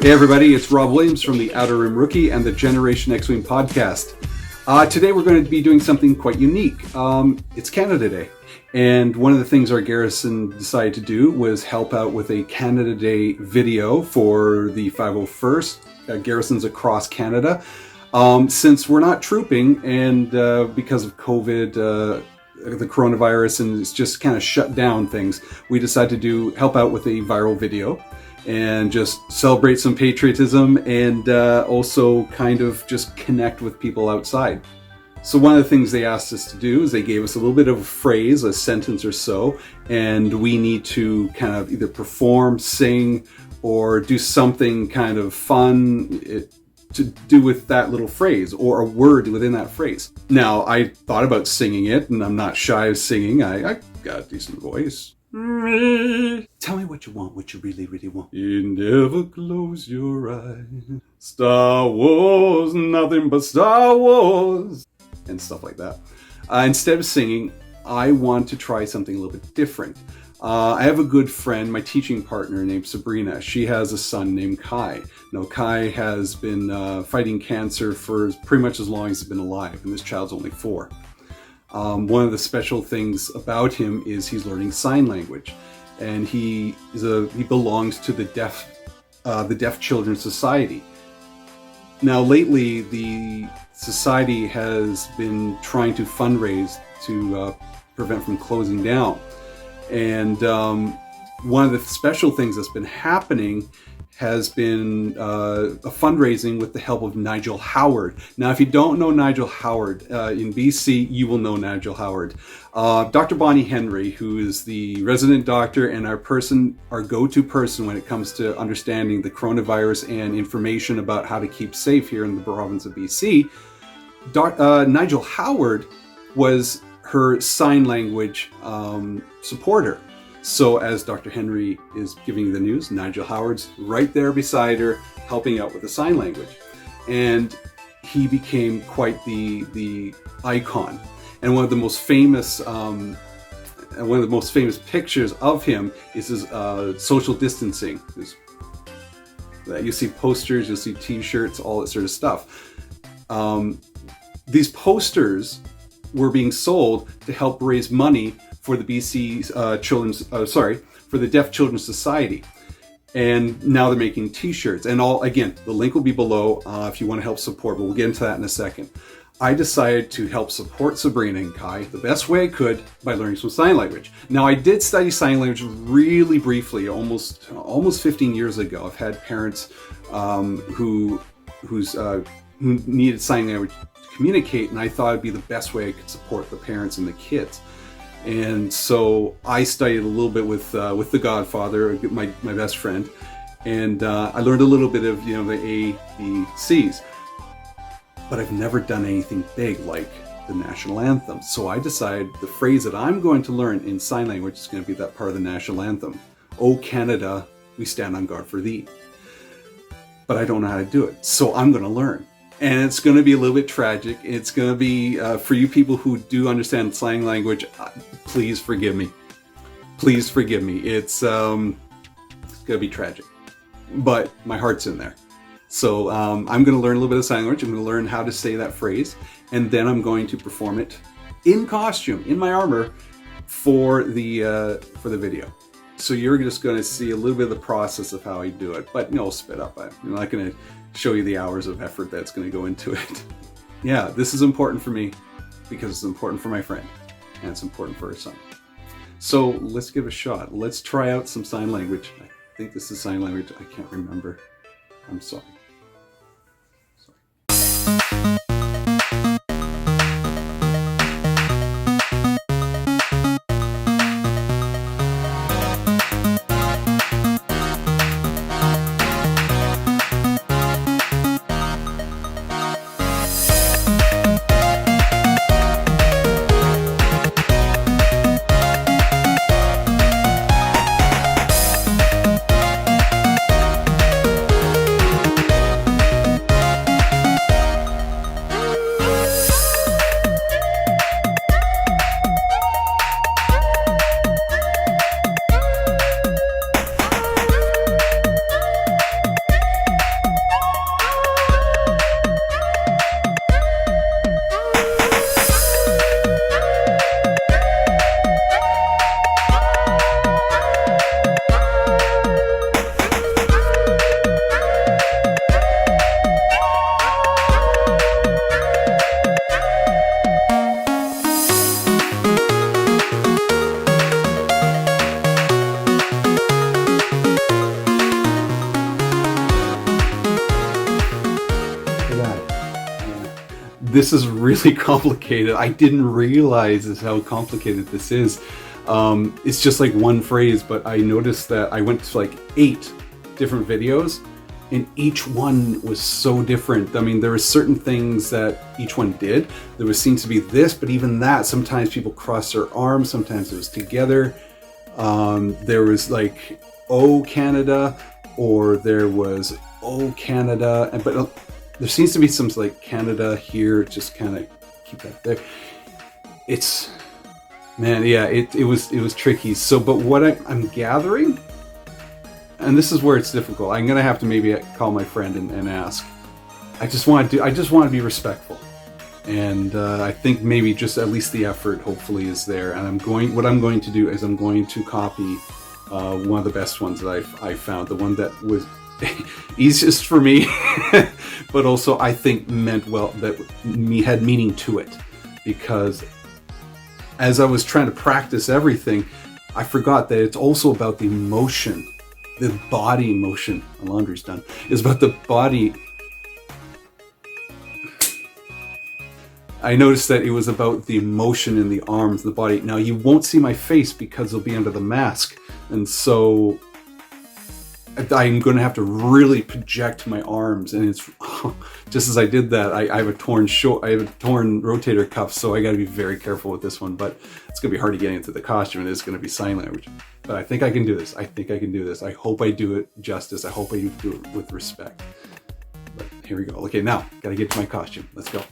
Hey everybody, it's Rob Williams from the Outer Rim Rookie and the Generation X-Wing podcast. Today we're going to be doing something quite unique. It's Canada Day, and one of the things our garrison decided to do was help out with a Canada Day video for the 501st garrisons across Canada. Since we're not trooping and because of COVID, the coronavirus, and it's just kind of shut down things, we decided to help out with a viral video and just celebrate some patriotism and also kind of just connect with people outside. So one of the things they asked us to do is they gave us a little bit of a phrase, a sentence or so, and we need to kind of either perform, sing, or do something kind of fun to do with that little phrase or a word within that phrase. Now, I thought about singing it, and I'm not shy of singing. I got a decent voice. Tell me what you want, what you really, really want. You never close your eyes. Star Wars, nothing but Star Wars. And stuff like that. Instead of singing, I want to try something a little bit different. I have a good friend, my teaching partner named Sabrina. She has a son named Kai. Now, Kai has been fighting cancer for pretty much as long as he's been alive, and this child's only 4. One of the special things about him is he's learning sign language, and he belongs to the Deaf Children Society. Now, lately, the society has been trying to fundraise to prevent from closing down, and one of the special things that's been happening has been a fundraising with the help of Nigel Howard. Now, if you don't know Nigel Howard, in BC, you will know Nigel Howard. Dr. Bonnie Henry, who is the resident doctor and our go-to person when it comes to understanding the coronavirus and information about how to keep safe here in the province of BC, Nigel Howard was her sign language supporter. So as Dr. Henry is giving you the news, Nigel Howard's right there beside her, helping out with the sign language. And he became quite the icon. And one of the most famous pictures of him is his social distancing. You see posters, you'll see t-shirts, all that sort of stuff. These posters were being sold to help raise money for the for the Deaf Children's Society. And now they're making t-shirts, and again, the link will be below if you want to help support, but we'll get into that in a second. I decided to help support Sabrina and Kai the best way I could by learning some sign language. Now, I did study sign language really briefly, almost 15 years ago. I've had parents who needed sign language to communicate, and I thought it'd be the best way I could support the parents and the kids. And so I studied a little bit with the Godfather, my best friend, and I learned a little bit of the A, B, C's. But I've never done anything big like the national anthem. So I decided the phrase that I'm going to learn in sign language is going to be that part of the national anthem. "O Canada, we stand on guard for thee." But I don't know how to do it, so I'm going to learn. And it's going to be a little bit tragic. It's going to be, for you people who do understand sign language, please forgive me. Please forgive me. It's going to be tragic. But my heart's in there. So I'm going to learn a little bit of sign language. I'm going to learn how to say that phrase. And then I'm going to perform it in costume, in my armor, for the video. So you're just going to see a little bit of the process of how I do it. But no, spit up. I'm not going to show you the hours of effort that's going to go into it. Yeah, this is important for me because it's important for my friend and it's important for her son. So let's give it a shot. Let's try out some sign language. I think this is sign language. I can't remember. I'm sorry. this is really complicated. I didn't realize how complicated this is. It's just like one phrase, but I noticed that I went to like 8 different videos, and each one was so different. I mean, there were certain things that each one did. There seemed to be this, but even that, sometimes people crossed their arms, sometimes it was together. There was like, "Oh Canada," or there was "Oh Canada," but there seems to be some like Canada here, just kind of keep that there. It's, man, yeah, it was tricky. So, but what I'm gathering, and this is where it's difficult. I'm gonna have to maybe call my friend and ask. I just want to be respectful, and I think maybe just at least the effort hopefully is there. And what I'm going to do is I'm going to copy one of the best ones that I found, the one that was easiest for me, but also I think meant well, that had meaning to it, because as I was trying to practice everything, I forgot that it's also about the emotion, the body motion. My laundry's done. It's about the body. I noticed that it was about the emotion in the arms, the body. Now you won't see my face because it'll be under the mask, and so I'm going to have to really project my arms, and it's just as I did that, I have a torn rotator cuff, so I got to be very careful with this one. But it's going to be hard to get into the costume, and it's going to be sign language. But I think I can do this. I hope I do it justice. I hope I do it with respect. But here we go. Okay, now got to get to my costume. Let's go.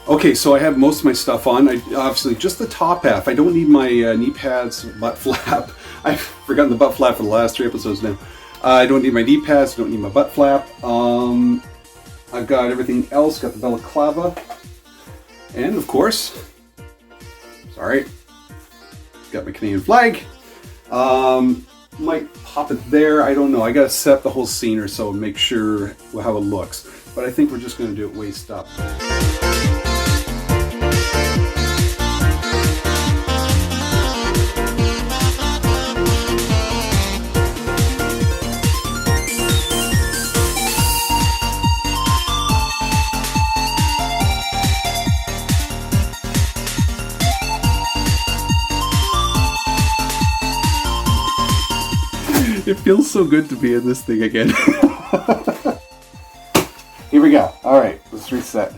Okay, so I have most of my stuff on. Obviously, just the top half. I don't need my knee pads, butt flap. I've forgotten the butt flap for the last 3 episodes now. I don't need my knee pads, don't need my butt flap. I've got everything else, got the balaclava. And of course, sorry, got my Canadian flag. Might pop it there, I don't know. I gotta set up the whole scene or so and make sure how it looks. But I think we're just gonna do it waist up. It feels so good to be in this thing again. Here we go. All right, let's reset.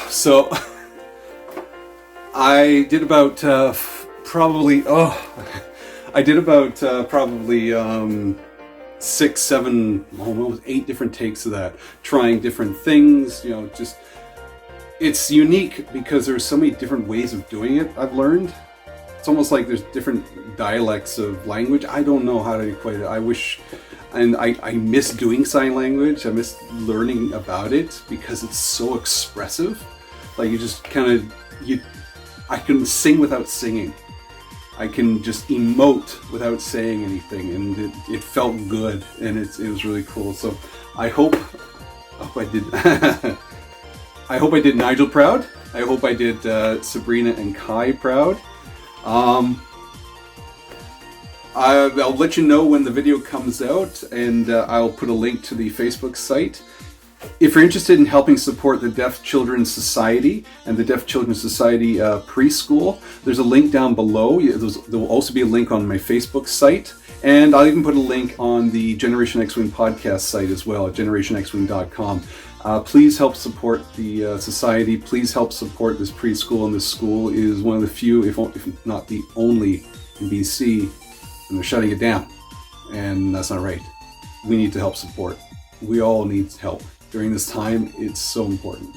So I did about probably 6, 7, almost 8 different takes of that, trying different things. You know, just it's unique because there's so many different ways of doing it. I've learned it's almost like there's different dialects of language. I don't know how to equate it. I wish. And I miss doing sign language. I miss learning about it because it's so expressive. Like you just kind of, I can sing without singing. I can just emote without saying anything, and it felt good, and it was really cool. So I hope I did. I hope I did Nigel proud. I hope I did Sabrina and Kai proud. I'll let you know when the video comes out, and I'll put a link to the Facebook site. If you're interested in helping support the Deaf Children's Society and the Deaf Children's Society preschool, there's a link down below. There will also be a link on my Facebook site, and I'll even put a link on the Generation X-Wing podcast site as well at generationxwing.com. Please help support the society. Please help support this preschool, and this school is one of the few, if not the only, in BC, and they're shutting it down, and that's not right. We need to help support. We all need help. During this time, it's so important.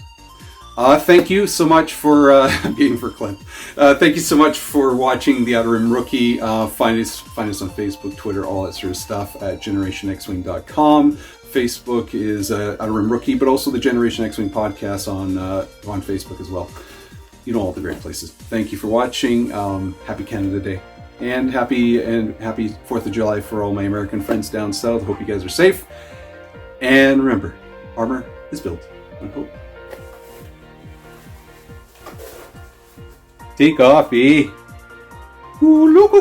Thank you so much for being for Clint. Thank you so much for watching The Outer Rim Rookie. Find us on Facebook, Twitter, all that sort of stuff at generationxwing.com. Facebook is Outer Rim Rookie, but also the Generation X-Wing podcast on Facebook as well. You know, all the great places. Thank you for watching. Happy Canada Day. And happy 4th of July for all my American friends down south. Hope you guys are safe. And remember, armor is built on hope. Tea coffee. Ooh, look,